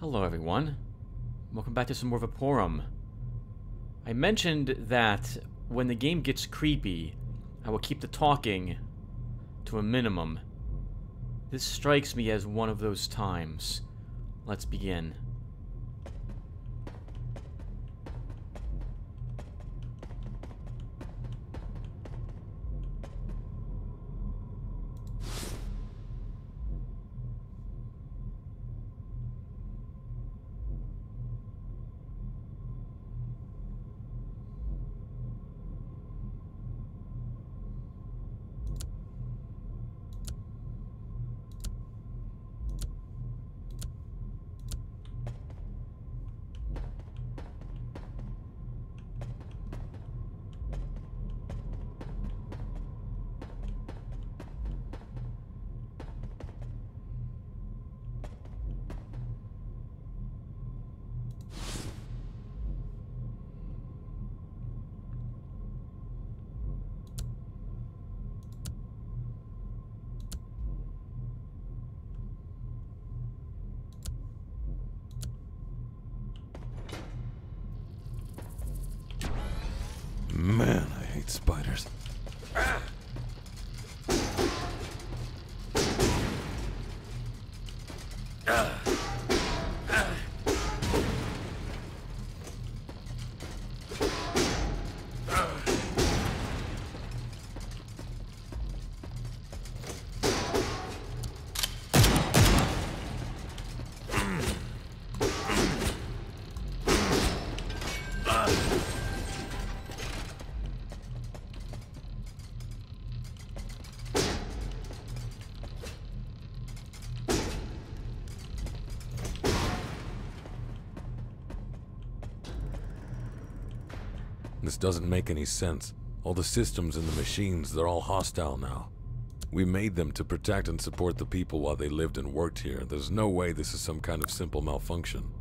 Hello everyone, welcome back to some more Vaporum. I mentioned that when the game gets creepy, I will keep the talking to a minimum. This strikes me as one of those times. Let's begin. Man, I hate spiders. This doesn't make any sense. All the systems and the machines, they're all hostile now. We made them to protect and support the people while they lived and worked here. There's no way this is some kind of simple malfunction.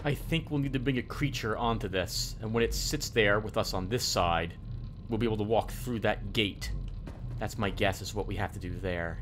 I think we'll need to bring a creature onto this, and when it sits there with us on this side, we'll be able to walk through that gate. That's my guess is what we have to do there.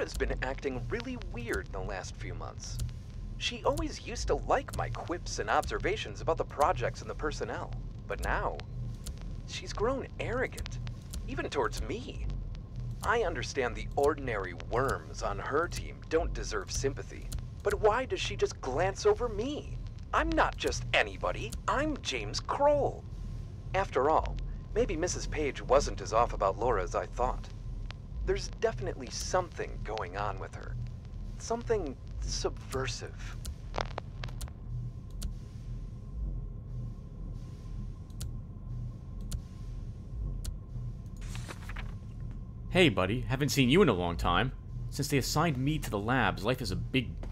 Laura's been acting really weird in the last few months. She always used to like my quips and observations about the projects and the personnel, but now, she's grown arrogant, even towards me. I understand the ordinary worms on her team don't deserve sympathy, but why does she just glance over me? I'm not just anybody, I'm James Kroll. After all, maybe Mrs. Page wasn't as off about Laura as I thought. There's definitely something going on with her. Something subversive. Hey, buddy. Haven't seen you in a long time. Since they assigned me to the labs, life is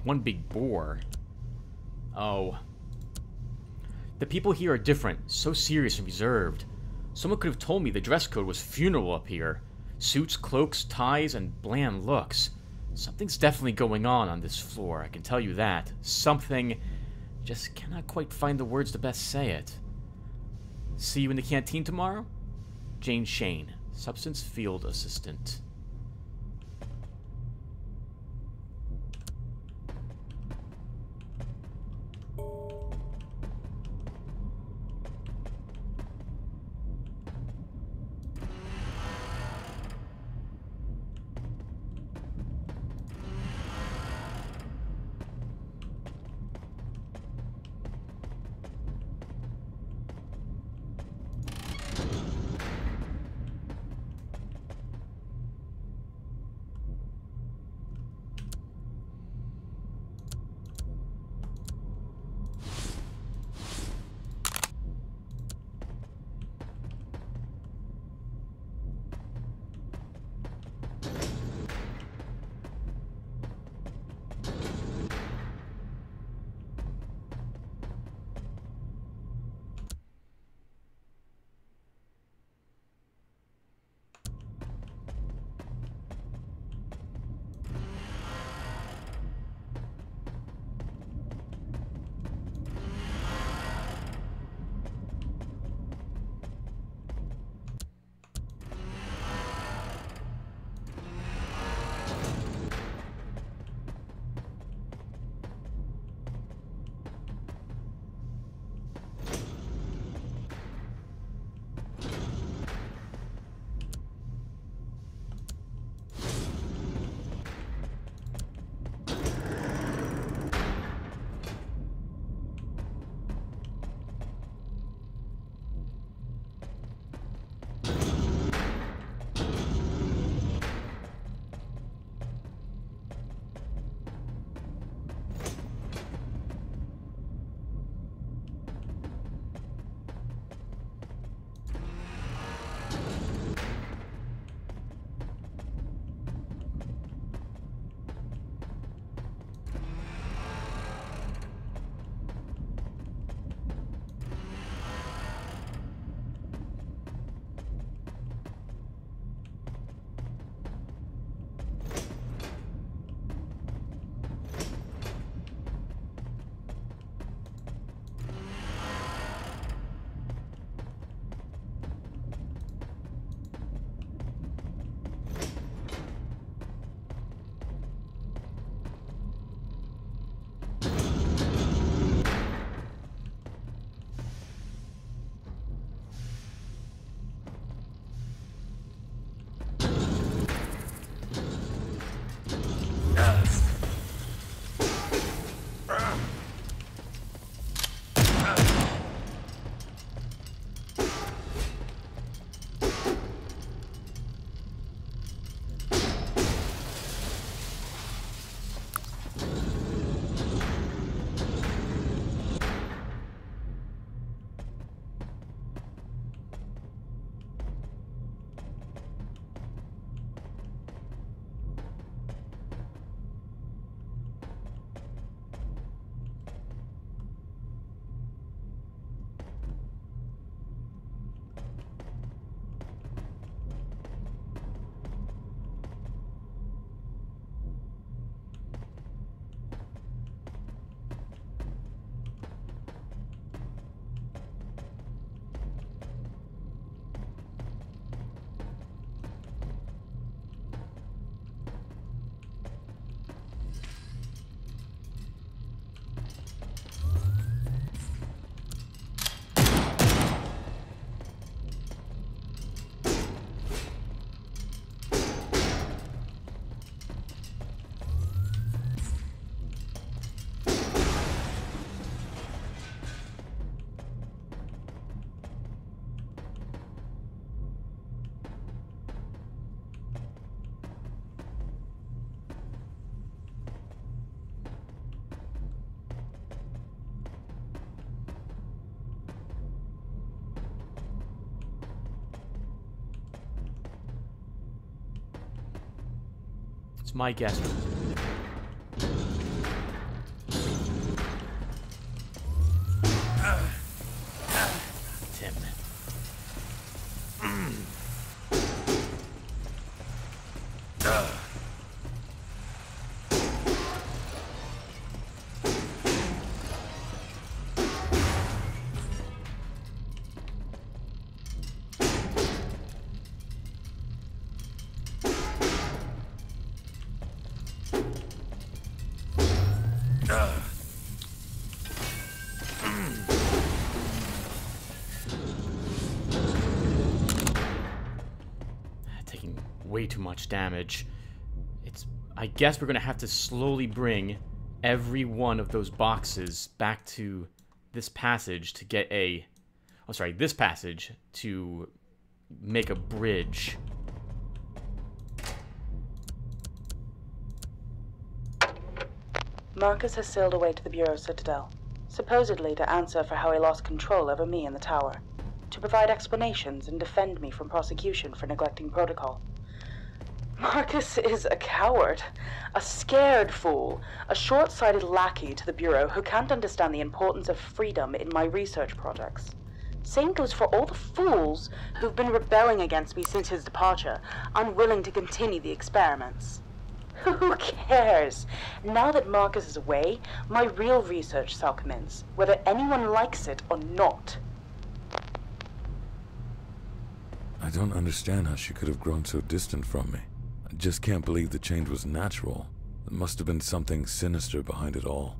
one big bore. Oh. The people here are different, so serious and reserved. Someone could have told me the dress code was funeral up here. Suits, cloaks, ties, and bland looks. Something's definitely going on this floor, I can tell you that. Something... just cannot quite find the words to best say it. See you in the canteen tomorrow? Jane Shane, Substance Field Assistant. It's my guess. Tim. Taking way too much damage. I guess we're gonna have to slowly bring every one of those boxes back to this passage to get a... Oh, sorry, this passage to make a bridge. Marcus has sailed away to the Bureau Citadel, supposedly to answer for how he lost control over me in the tower, to provide explanations and defend me from prosecution for neglecting protocol. Marcus is a coward, a scared fool, a short-sighted lackey to the Bureau who can't understand the importance of freedom in my research projects. Same goes for all the fools who've been rebelling against me since his departure, unwilling to continue the experiments. Who cares? Now that Marcus is away, my real research shall commence, whether anyone likes it or not. I don't understand how she could have grown so distant from me. I just can't believe the change was natural. There must have been something sinister behind it all.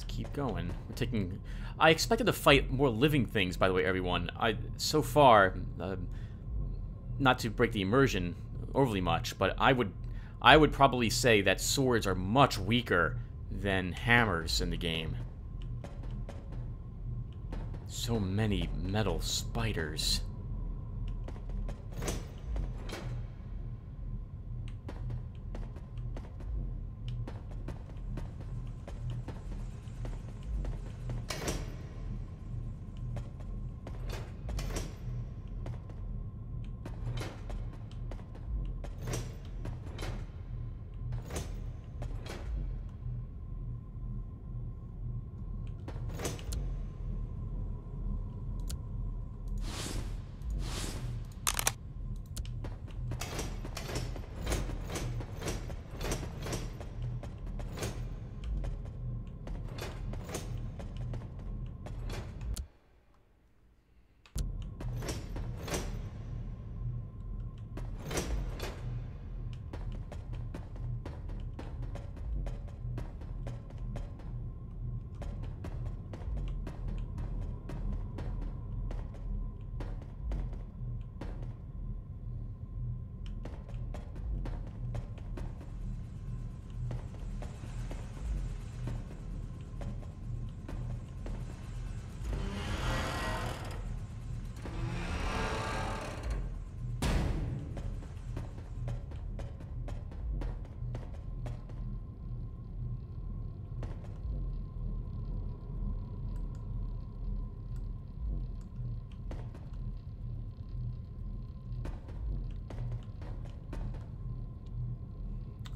Keep going. We're taking... I expected to fight more living things, by the way, everyone. So far, not to break the immersion overly much, but I would probably say that swords are much weaker than hammers in the game. So many metal spiders.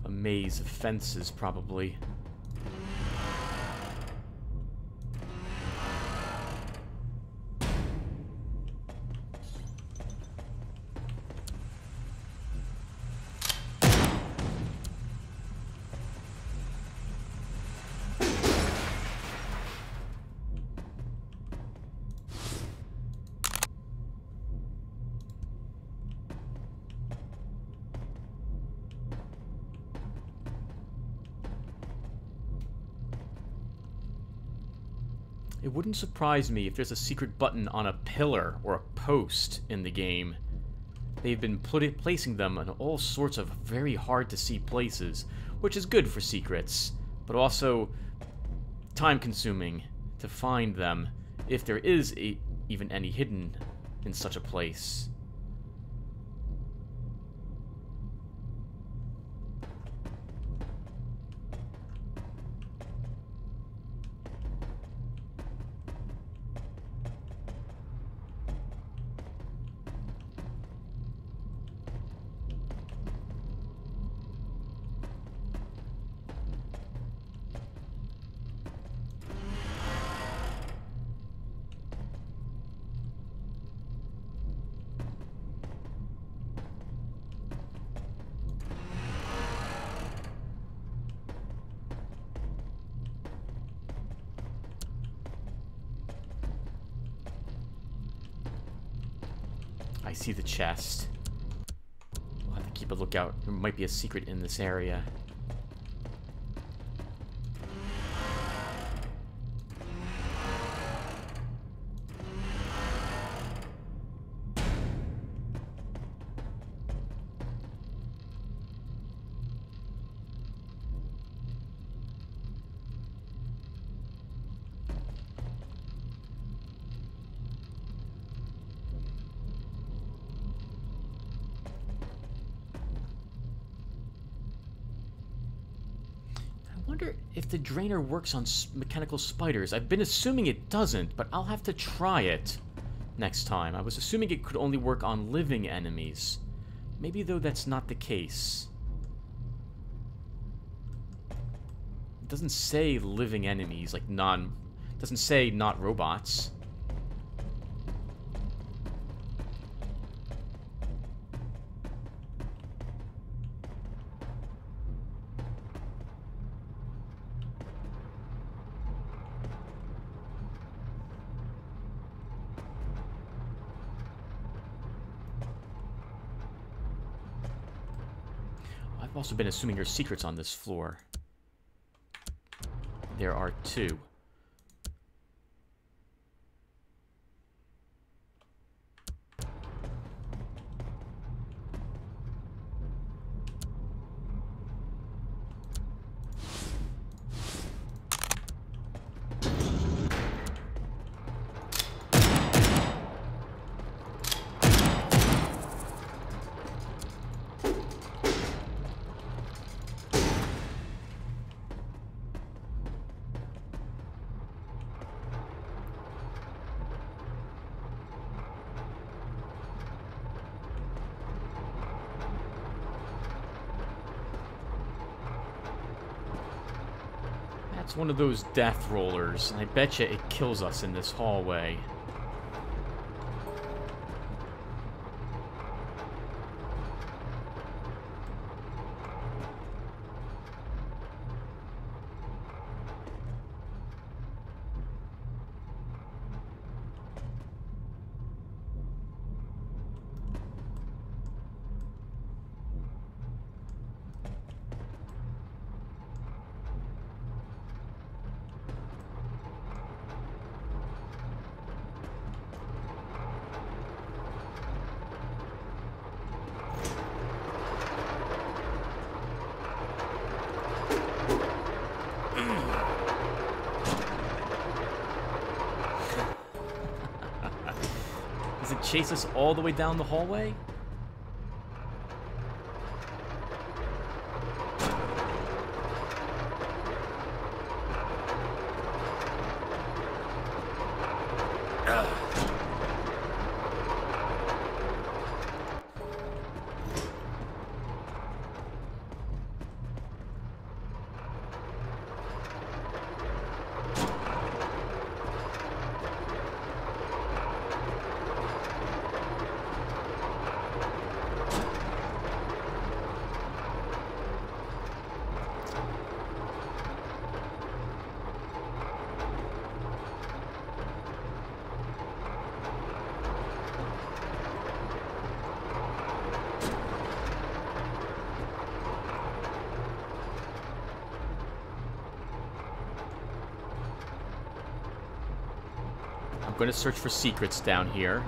A maze of fences, probably. It wouldn't surprise me if there's a secret button on a pillar or a post in the game. They've been placing them in all sorts of very hard-to-see places, which is good for secrets, but also time-consuming to find them, if there is even any hidden in such a place. I see the chest. We'll have to keep a lookout. There might be a secret in this area. I wonder if the drainer works on mechanical spiders. I've been assuming it doesn't, but I'll have to try it next time. I was assuming it could only work on living enemies. Maybe, though, that's not the case. It doesn't say living enemies, like it doesn't say not robots. I've also been assuming there's secrets on this floor. There are two. It's one of those death rollers, and I betcha it kills us in this hallway. Does it chase us all the way down the hallway? I'm going to search for secrets down here.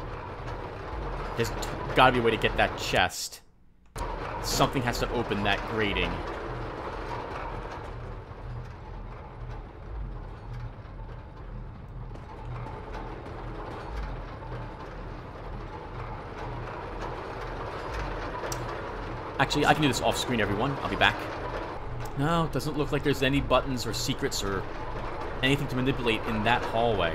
There's got to be a way to get that chest. Something has to open that grating. Actually, I can do this off screen, everyone. I'll be back. No, it doesn't look like there's any buttons or secrets or anything to manipulate in that hallway.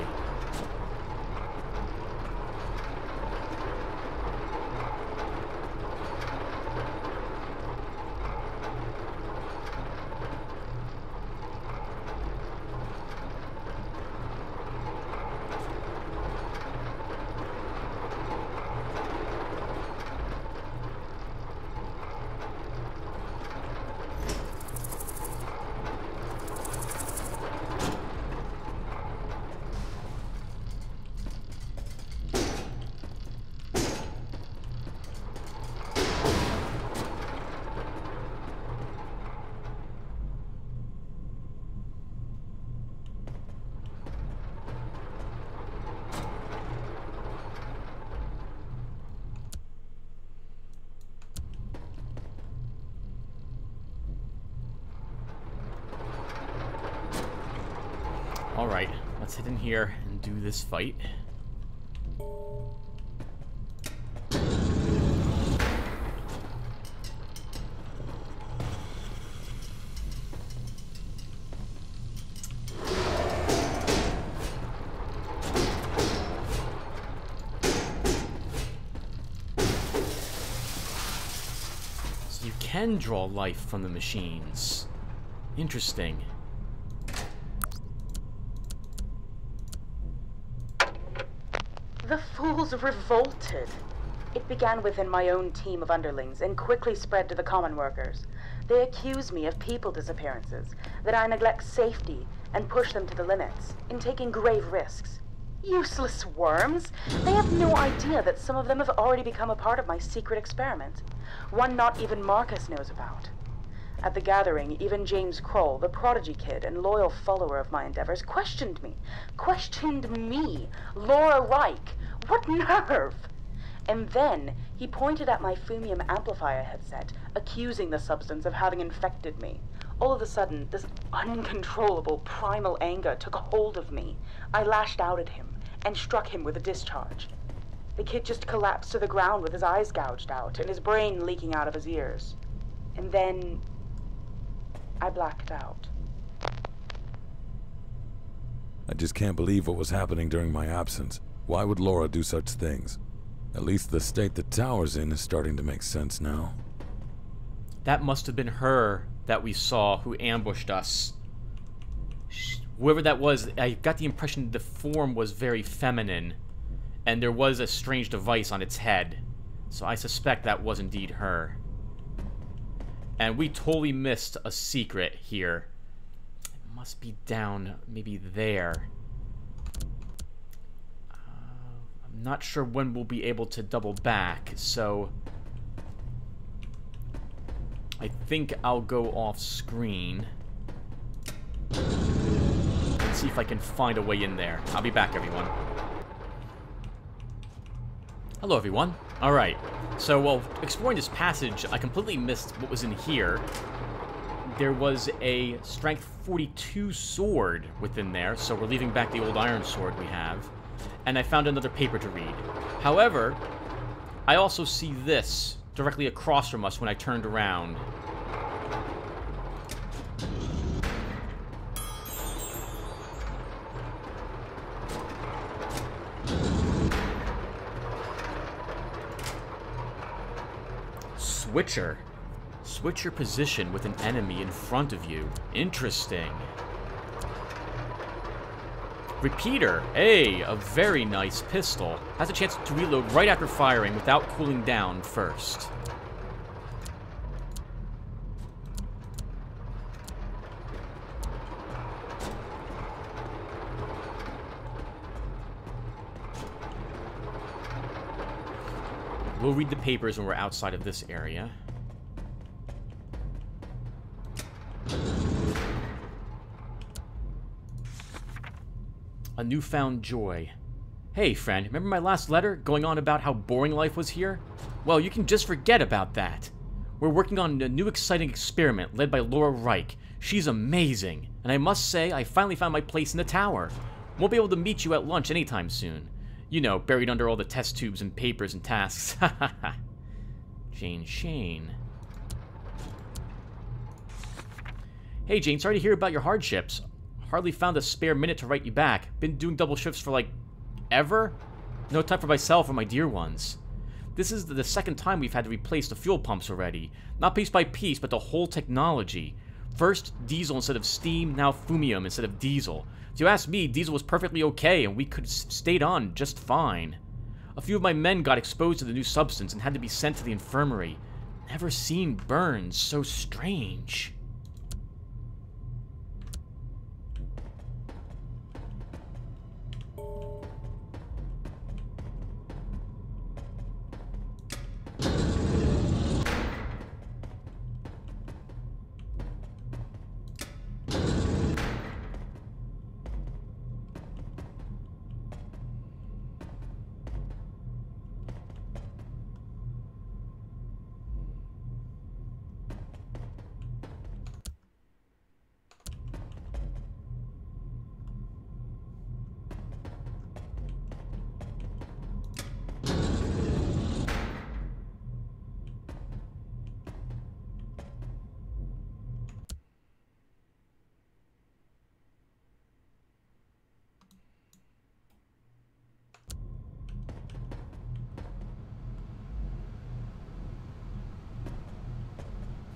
Let's head in here and do this fight. So you can draw life from the machines. Interesting. The fools revolted. It began within my own team of underlings and quickly spread to the common workers. They accuse me of people disappearances, that I neglect safety and push them to the limits, in taking grave risks. Useless worms! They have no idea that some of them have already become a part of my secret experiment. One not even Marcus knows about. At the gathering, even James Kroll, the prodigy kid and loyal follower of my endeavors, questioned me. Questioned me, Laura Reich. What nerve! And then he pointed at my Fumium amplifier headset, accusing the substance of having infected me. All of a sudden, this uncontrollable primal anger took a hold of me. I lashed out at him and struck him with a discharge. The kid just collapsed to the ground with his eyes gouged out and his brain leaking out of his ears. And then I blacked out. I just can't believe what was happening during my absence. Why would Laura do such things? At least the state the tower's in is starting to make sense now. That must have been her that we saw who ambushed us. Whoever that was, I got the impression the form was very feminine, and there was a strange device on its head. So I suspect that was indeed her. And we totally missed a secret here. It must be down maybe there. I'm not sure when we'll be able to double back, so I think I'll go off screen. Let's see if I can find a way in there. I'll be back, everyone. Hello, everyone. Alright, so while exploring this passage, I completely missed what was in here. There was a Strength 42 sword within there, so we're leaving back the old iron sword we have. And I found another paper to read. However, I also see this directly across from us when I turned around. Switcher. Switch your position with an enemy in front of you. Interesting. Repeater. Hey, a very nice pistol. Has a chance to reload right after firing without cooling down first. We'll read the papers when we're outside of this area. A newfound joy. Hey, friend, remember my last letter going on about how boring life was here? Well, you can just forget about that. We're working on a new exciting experiment led by Laura Reich. She's amazing, and I must say I finally found my place in the tower. Won't be able to meet you at lunch anytime soon. You know, buried under all the test tubes and papers and tasks. Ha ha ha. Jane Shane. Hey, Jane, sorry to hear about your hardships. Hardly found a spare minute to write you back. Been doing double shifts for, like, ever? No time for myself or my dear ones. This is the second time we've had to replace the fuel pumps already. Not piece by piece, but the whole technology. First, diesel instead of steam, now fumium instead of diesel. If you ask me, diesel was perfectly okay, and we could have stayed on just fine. A few of my men got exposed to the new substance and had to be sent to the infirmary. Never seen burns so strange.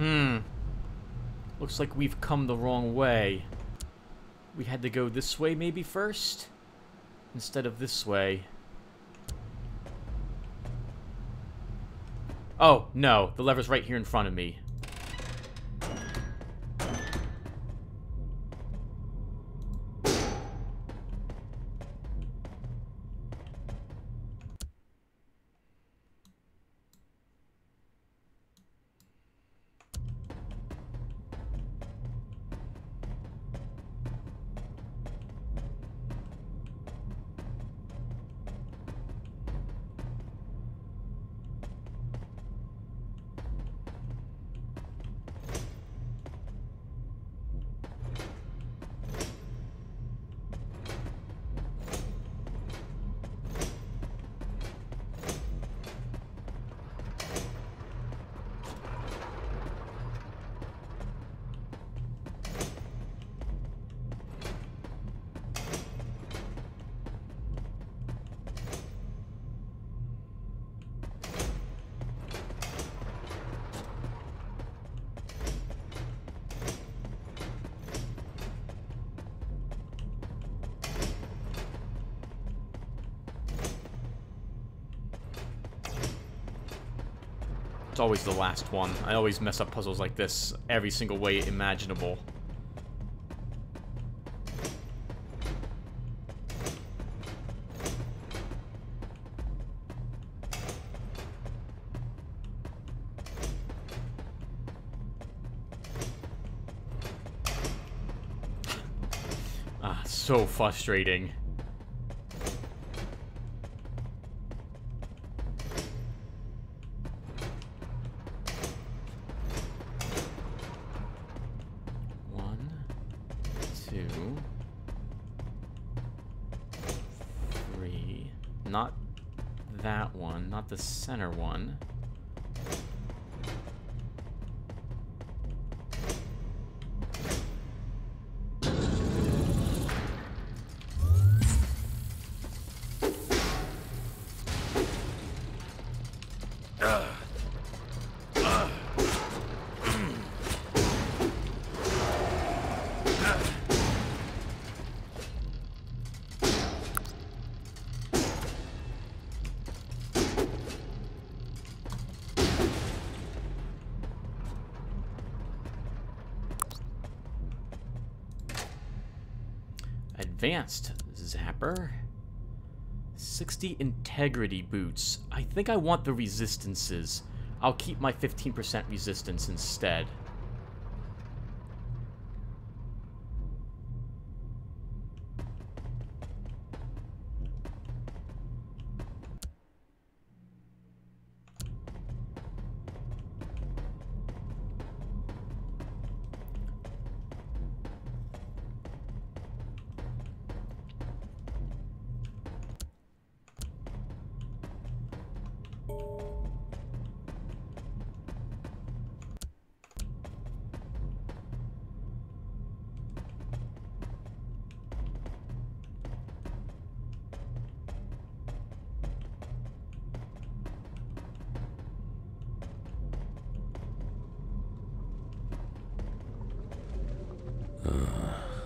Looks like we've come the wrong way. We had to go this way maybe first? Instead of this way. Oh, no. The lever's right here in front of me. It's always the last one. I always mess up puzzles like this every single way imaginable. Ah, so frustrating. Not that one, not the center one. Advanced Zapper. 60 integrity boots. I think I want the resistances. I'll keep my 15% resistance instead.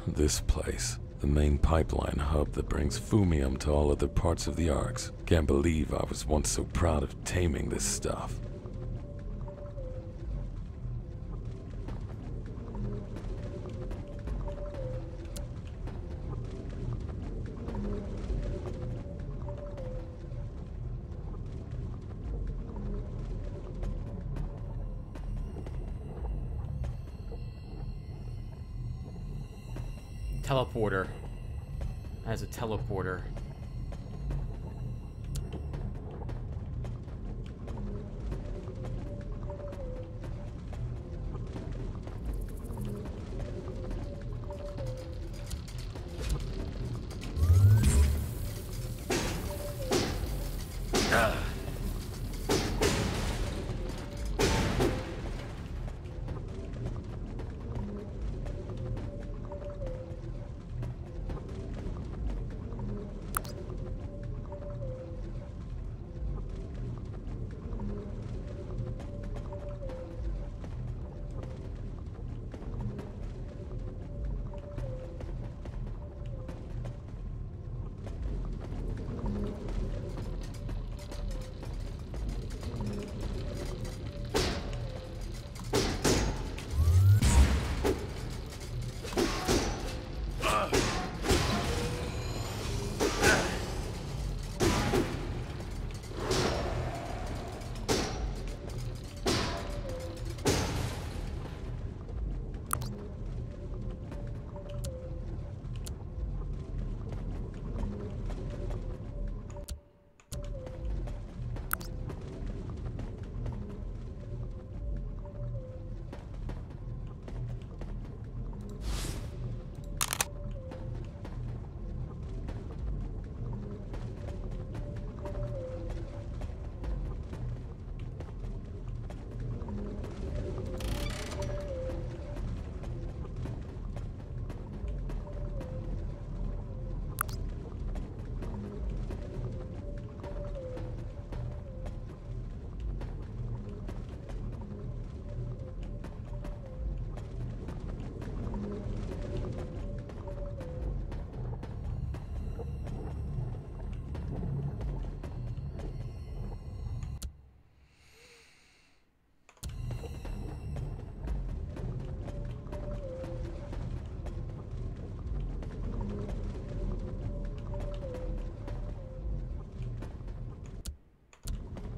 This place. The main pipeline hub that brings Fumium to all other parts of the Arks. Can't believe I was once so proud of taming this stuff. Teleporter. As a teleporter.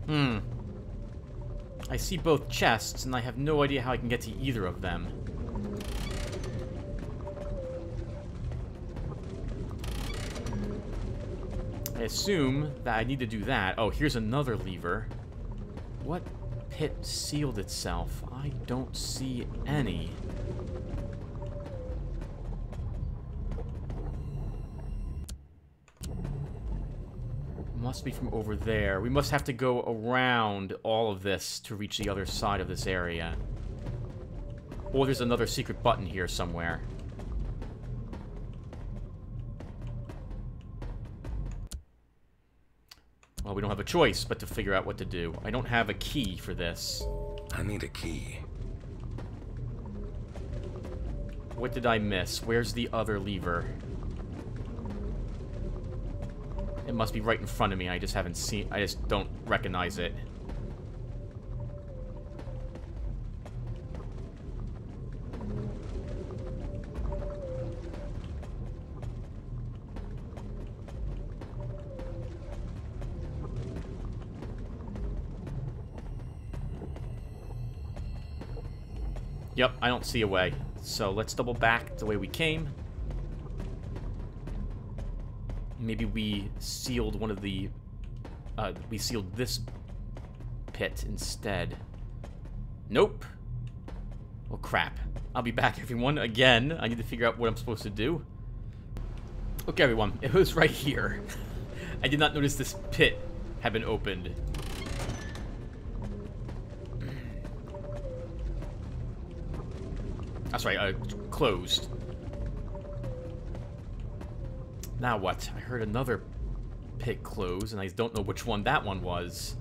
I see both chests, and I have no idea how I can get to either of them. I assume that I need to do that. Oh, here's another lever. What pit sealed itself? I don't see any. Must be from over there. We must have to go around all of this to reach the other side of this area. Or there's another secret button here somewhere. Well, we don't have a choice but to figure out what to do. I don't have a key for this. I need a key. What did I miss? Where's the other lever? It must be right in front of me. I just haven't seen... I just don't recognize it. Yep, I don't see a way. So let's double back the way we came. Maybe we sealed one of the... we sealed this pit instead. Nope. Oh, crap. I'll be back, everyone. Again, I need to figure out what I'm supposed to do. Okay, everyone. It was right here. I did not notice this pit had been opened. That's right, closed. Now what? I heard another pit close, and I don't know which one that one was.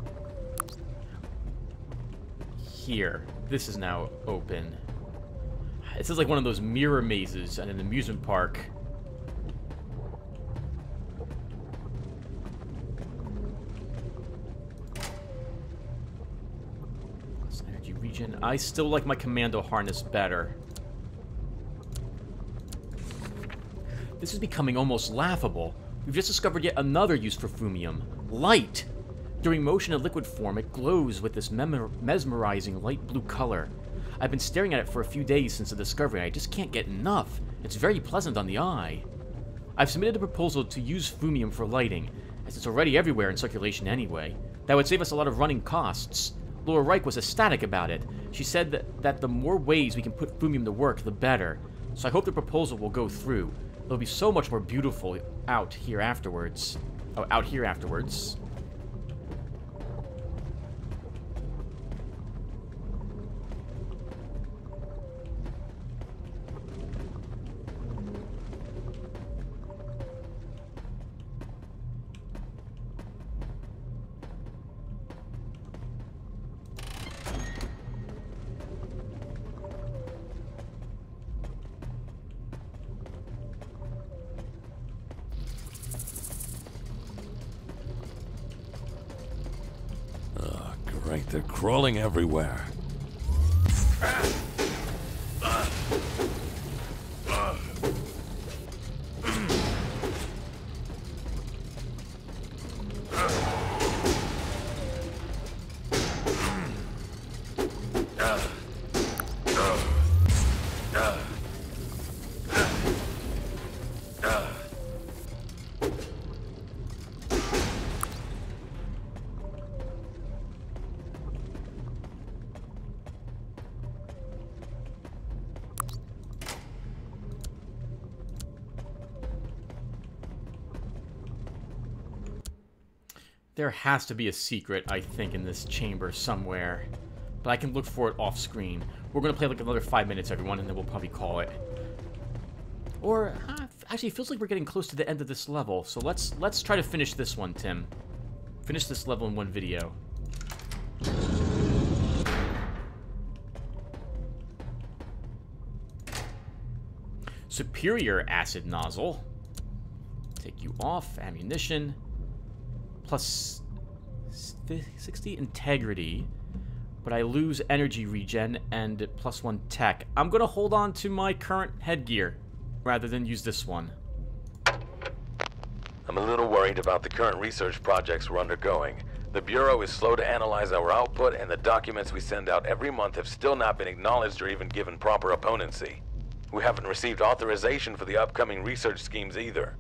Here. This is now open. This is like one of those mirror mazes at an amusement park. This energy regen. I still like my commando harness better. This is becoming almost laughable. We've just discovered yet another use for Fumium. Light! During motion in liquid form, it glows with this mesmerizing light blue color. I've been staring at it for a few days since the discovery. I just can't get enough. It's very pleasant on the eye. I've submitted a proposal to use Fumium for lighting, as it's already everywhere in circulation anyway. That would save us a lot of running costs. Laura Reich was ecstatic about it. She said that the more ways we can put Fumium to work, the better. So I hope the proposal will go through. It'll be so much more beautiful out here afterwards. Oh, out here afterwards. Right, they're crawling everywhere. There has to be a secret, I think, in this chamber somewhere. But I can look for it off screen. We're going to play like another 5 minutes, everyone, and then we'll probably call it. Or, actually, it feels like we're getting close to the end of this level. So let's try to finish this one, Tim. Finish this level in one video. Superior acid nozzle. Take you off. Ammunition. Plus 60 integrity, but I lose energy regen and +1 tech. I'm gonna hold on to my current headgear rather than use this one. I'm a little worried about the current research projects we're undergoing. The Bureau is slow to analyze our output, and the documents we send out every month have still not been acknowledged or even given proper opponency. We haven't received authorization for the upcoming research schemes either.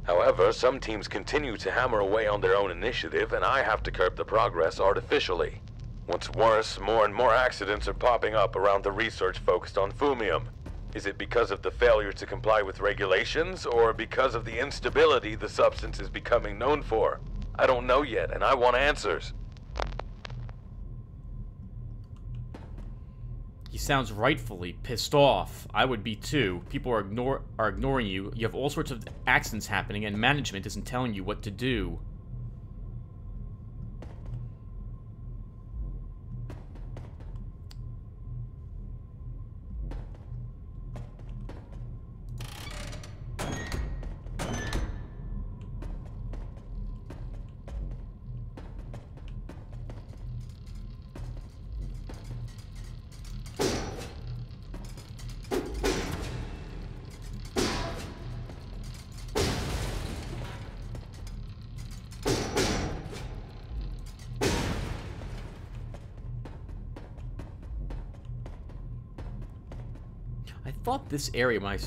However, some teams continue to hammer away on their own initiative, and I have to curb the progress artificially. What's worse, more and more accidents are popping up around the research focused on Fumium. Is it because of the failure to comply with regulations, or because of the instability the substance is becoming known for? I don't know yet, and I want answers. He sounds rightfully pissed off. I would be too. People are ignoring you. You have all sorts of accidents happening, and management isn't telling you what to do. I thought this area, when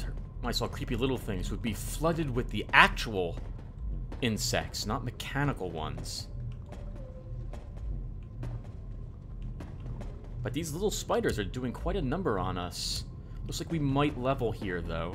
I saw creepy little things, would be flooded with the actual insects, not mechanical ones. But these little spiders are doing quite a number on us. Looks like we might level here, though.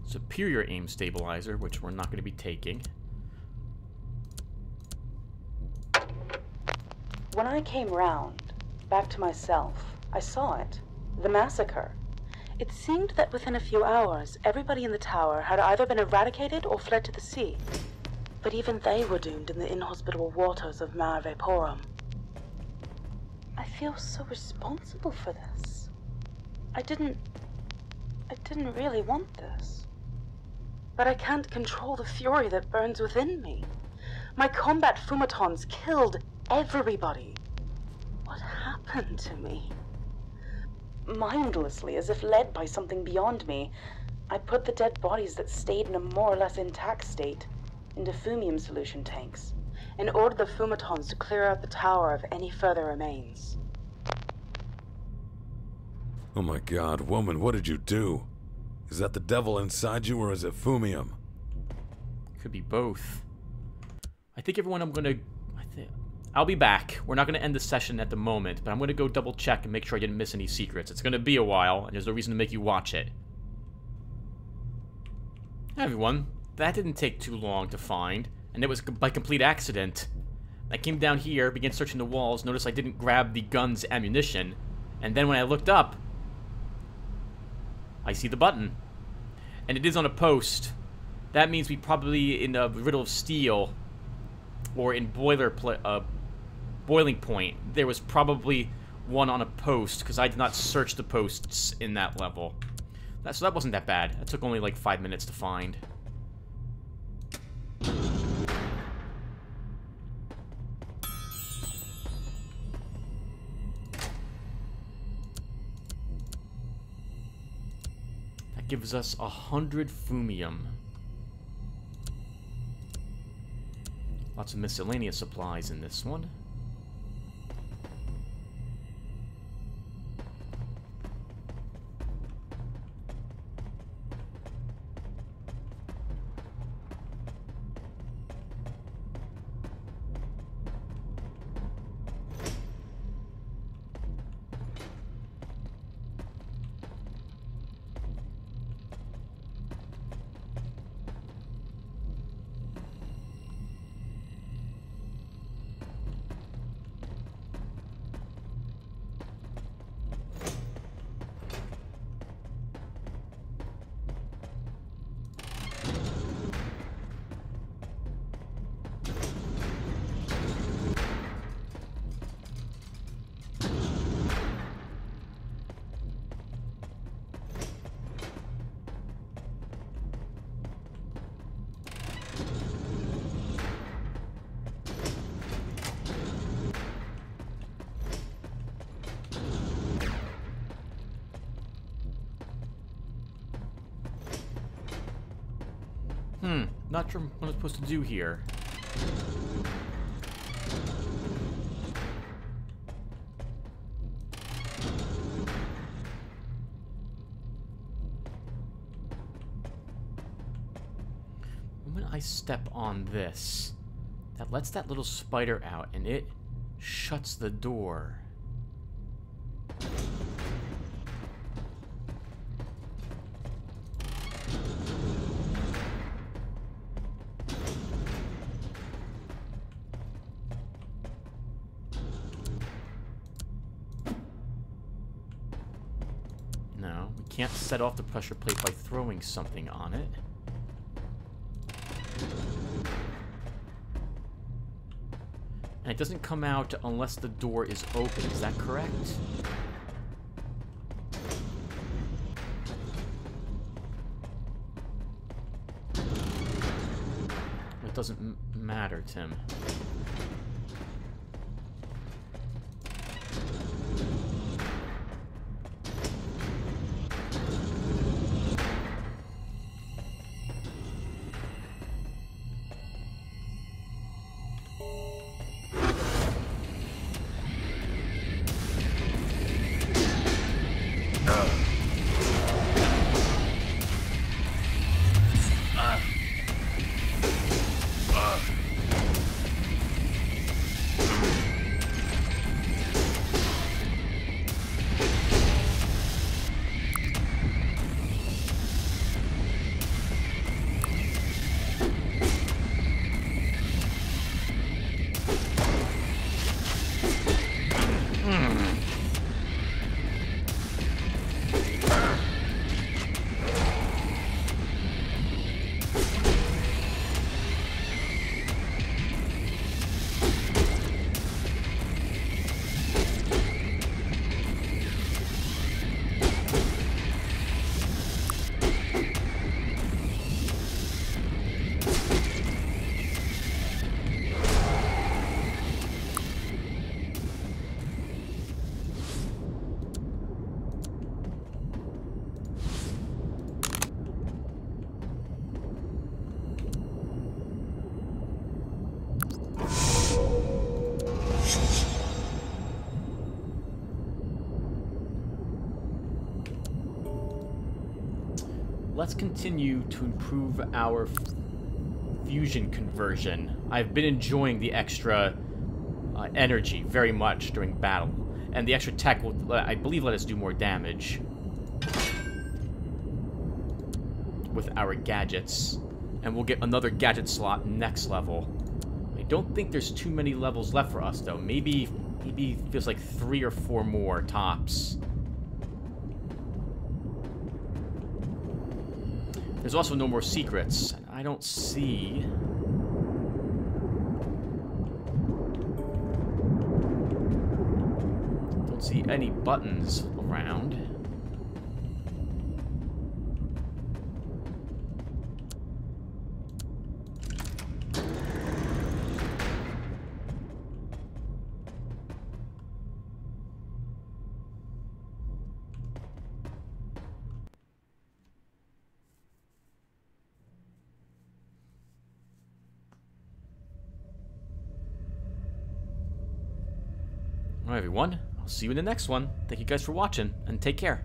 Superior aim stabilizer, which we're not going to be taking. When I came round, back to myself, I saw it. The massacre. It seemed that within a few hours, everybody in the tower had either been eradicated or fled to the sea. But even they were doomed in the inhospitable waters of Mare Vaporum. I feel so responsible for this. I didn't really want this. But I can't control the fury that burns within me. My combat fumatons killed everybody. What happened to me? Mindlessly, as if led by something beyond me, I put the dead bodies that stayed in a more or less intact state into fumium solution tanks, and ordered the fumatons to clear out the tower of any further remains. Oh my God, woman, what did you do? Is that the devil inside you, or is it Fumium? Could be both. I think everyone I'll be back. We're not gonna end the session at the moment, but I'm gonna go double check and make sure I didn't miss any secrets. It's gonna be a while, and there's no reason to make you watch it. Hi everyone. That didn't take too long to find, and it was by complete accident. I came down here, began searching the walls, noticed I didn't grab the gun's ammunition, and then when I looked up, I see the button. And it is on a post. That means we probably in a riddle of steel, or in boiling point, there was probably one on a post, because I did not search the posts in that level. So that wasn't that bad. That took only like 5 minutes to find. That gives us 100 fumium. Lots of miscellaneous supplies in this one. Not sure what I'm supposed to do here. When I step on this, that lets that little spider out, and it shuts the door. Can't set off the pressure plate by throwing something on it. And it doesn't come out unless the door is open. Is that correct? It doesn't matter, Tim. Let's continue to improve our fusion conversion. I've been enjoying the extra energy very much during battle, and the extra tech will, I believe, let us do more damage with our gadgets, and we'll get another gadget slot next level. I don't think there's too many levels left for us, though. Maybe it feels like 3 or 4 more tops. There's also no more secrets. I don't see... Don't see any buttons around. Alright, everyone. I'll see you in the next one. Thank you guys for watching, and take care.